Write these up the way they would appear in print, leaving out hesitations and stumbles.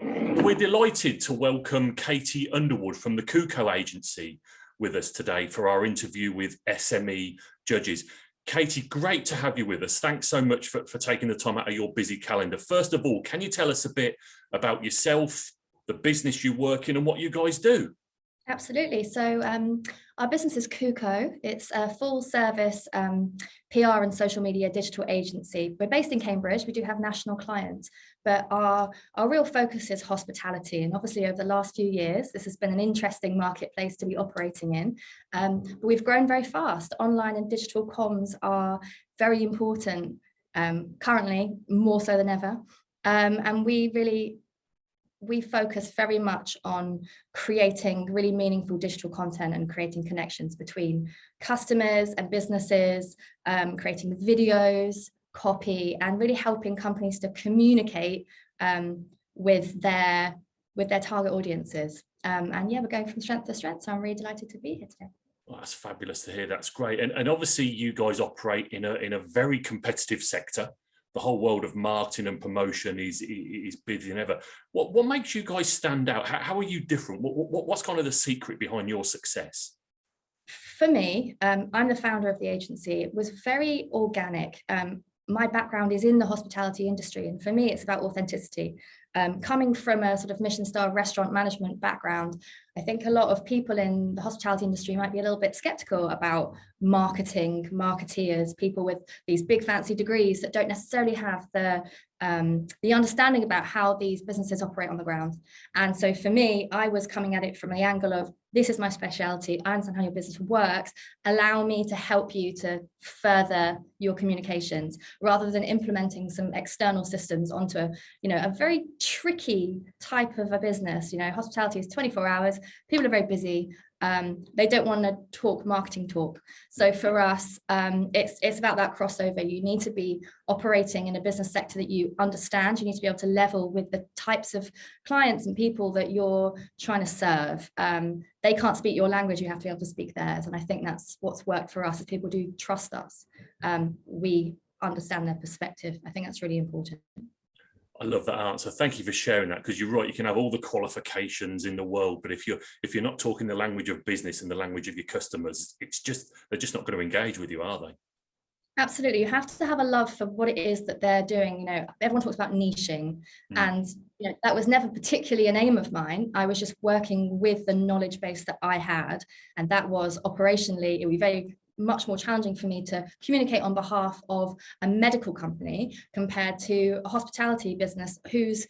We're delighted to welcome Katie Underwood from the Kuko agency with us today for our interview with SME judges. Katie, great to have you with us. Thanks so much for taking the time out of your busy calendar. First of all, can you tell us a bit about yourself, the business you work in and what you guys do? Absolutely. So our business is Kuko. It's a full service PR and social media digital agency. We're based in Cambridge. We do have national clients, but our real focus is hospitality. And obviously over the last few years, this has been an interesting marketplace to be operating in. But we've grown very fast. Online and digital comms are very important currently, more so than ever. And we focus very much on creating really meaningful digital content and creating connections between customers and businesses, creating videos, copy, and really helping companies to communicate with their target audiences. And yeah, we're going from strength to strength, so I'm really delighted to be here today. Well, that's fabulous to hear. That's great. And obviously you guys operate in a very competitive sector. The whole world of marketing and promotion is busier than ever. What makes you guys stand out? How are you different? What's kind of the secret behind your success? For me, I'm the founder of the agency. It was very organic. My background is in the hospitality industry, and for me, it's about authenticity. Coming from a sort of Michelin-star restaurant management background, I think a lot of people in the hospitality industry might be a little bit skeptical about marketing, marketeers, people with these big fancy degrees that don't necessarily have the understanding about how these businesses operate on the ground. And so for me, I was coming at it from the angle of, this is my specialty, I understand how your business works, allow me to help you to further your communications, rather than implementing some external systems onto a very tricky type of a business. Hospitality is 24 hours, people are very busy. They don't want to talk marketing talk. So for us, it's about that crossover. You need to be operating in a business sector that you understand. You need to be able to level with the types of clients and people that you're trying to serve. They can't speak your language, you have to be able to speak theirs. And I think that's what's worked for us. If people do trust us, we understand their perspective. I think that's really important. I love that answer. Thank you for sharing that, because you're right. You can have all the qualifications in the world, but if you're not talking the language of business and the language of your customers, they're just not going to engage with you, are they? Absolutely. You have to have a love for what it is that they're doing. Everyone talks about niching, and that was never particularly an aim of mine. I was just working with the knowledge base that I had, and that was operationally, it would be very much more challenging for me to communicate on behalf of a medical company compared to a hospitality business whose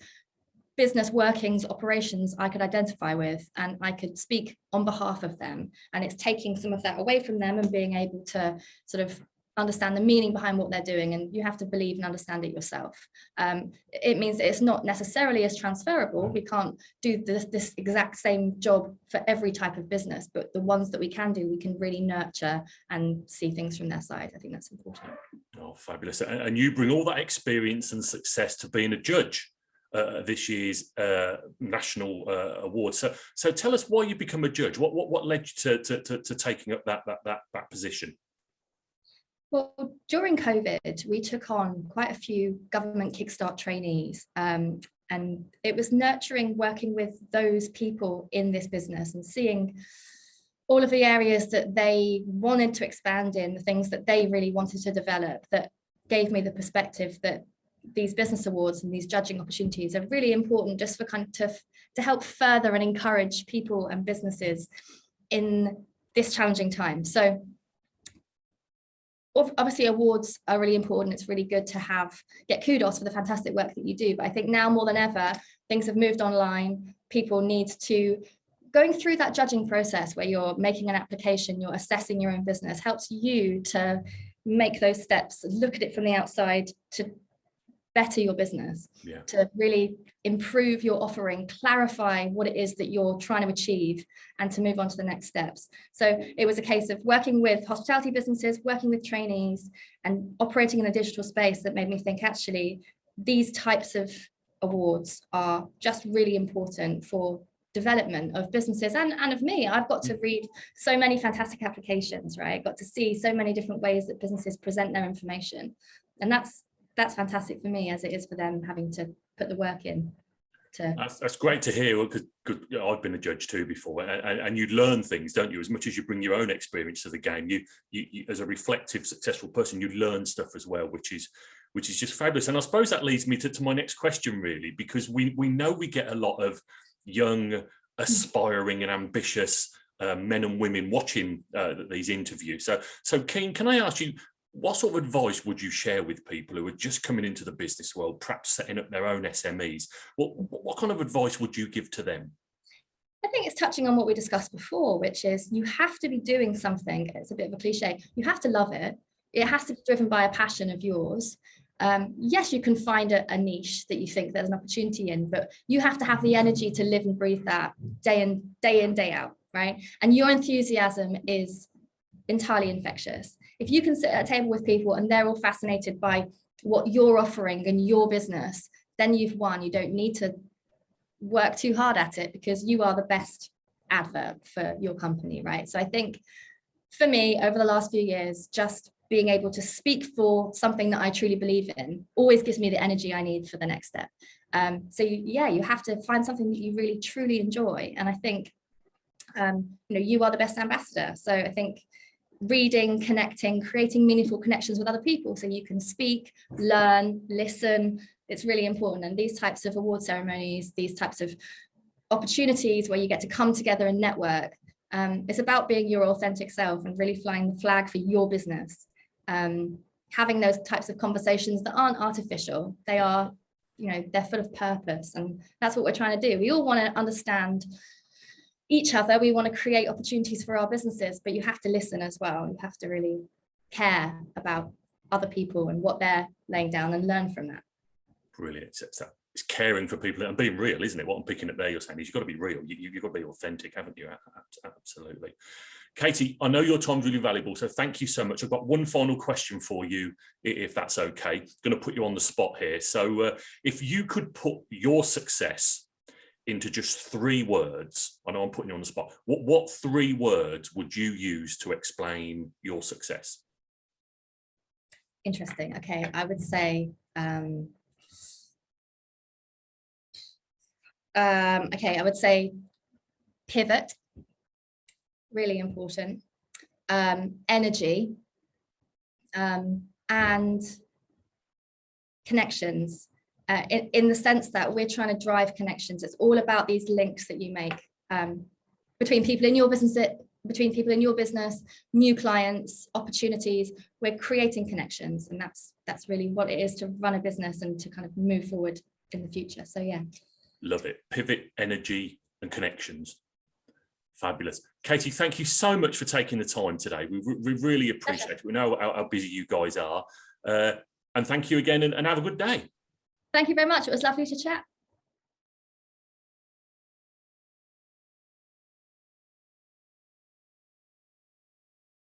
business workings, operations I could identify with, and I could speak on behalf of them. And it's taking some of that away from them and being able to sort of understand the meaning behind what they're doing, and you have to believe and understand it yourself. It means that it's not necessarily as transferable. We can't do this exact same job for every type of business, but the ones that we can do, we can really nurture and see things from their side. I think that's important. Oh, fabulous. And you bring all that experience and success to being a judge this year's national award. So tell us why you become a judge. What led you to taking up that position? Well, during COVID, we took on quite a few government Kickstart trainees, and it was nurturing working with those people in this business and seeing all of the areas that they wanted to expand in, the things that they really wanted to develop, that gave me the perspective that these business awards and these judging opportunities are really important just for kind of to help further and encourage people and businesses in this challenging time. So obviously awards are really important. It's really good to get kudos for the fantastic work that you do. But I think now more than ever, things have moved online. People need to, going through that judging process where you're making an application, you're assessing your own business, helps you to make those steps, look at it from the outside to better your business, to really improve your offering, clarify what it is that you're trying to achieve, and to move on to the next steps. So it was a case of working with hospitality businesses, working with trainees, and operating in a digital space that made me think, actually, these types of awards are just really important for development of businesses and of me. I've got to read so many fantastic applications, right? Got to see so many different ways that businesses present their information. And that's fantastic for me, as it is for them having to put the work in. to. That's great to hear, because I've been a judge too before, and you learn things, don't you? As much as you bring your own experience to the game, you as a reflective, successful person, you learn stuff as well, which is just fabulous. And I suppose that leads me to my next question, really, because we know we get a lot of young, aspiring and ambitious men and women watching these interviews. So Keane, can I ask you, what sort of advice would you share with people who are just coming into the business world, perhaps setting up their own SMEs? What kind of advice would you give to them? I think it's touching on what we discussed before, which is you have to be doing something. It's a bit of a cliche. You have to love it. It has to be driven by a passion of yours. Yes, you can find a niche that you think there's an opportunity in, but you have to have the energy to live and breathe that day in, day out, right? And your enthusiasm is entirely infectious. If you can sit at a table with people and they're all fascinated by what you're offering and your business, then you've won. You don't need to work too hard at it, because you are the best advert for your company, right? So I think for me, over the last few years, just being able to speak for something that I truly believe in always gives me the energy I need for the next step. So you have to find something that you really truly enjoy. And I think, you are the best ambassador. So I think reading, connecting, creating meaningful connections with other people so you can speak, learn, listen, it's really important. And these types of award ceremonies, these types of opportunities where you get to come together and network, it's about being your authentic self and really flying the flag for your business. Having those types of conversations that aren't artificial, they are, they're full of purpose, and that's what we're trying to do. We all want to understand each other. We want to create opportunities for our businesses, but you have to listen as well. You have to really care about other people and what they're laying down and learn from that. Brilliant. It's caring for people and being real, isn't it? What I'm picking up there, you're saying is you've got to be real. You've got to be authentic, haven't you? Absolutely. Katie, I know your time's really valuable, so thank you so much. I've got one final question for you, if that's okay. I'm going to put you on the spot here. So if you could put your success into just 3 words, I know I'm putting you on the spot, what 3 words would you use to explain your success? Interesting. Okay, I would say, pivot, really important, energy, and connections, in the sense that we're trying to drive connections. It's all about these links that you make between people in your business, new clients, opportunities. We're creating connections, and that's really what it is to run a business and to kind of move forward in the future. So yeah. Love it. Pivot, energy, and connections. Fabulous. Katie, thank you so much for taking the time today. We really appreciate it. We know how busy you guys are. And thank you again, and have a good day. Thank you very much. It was lovely to chat.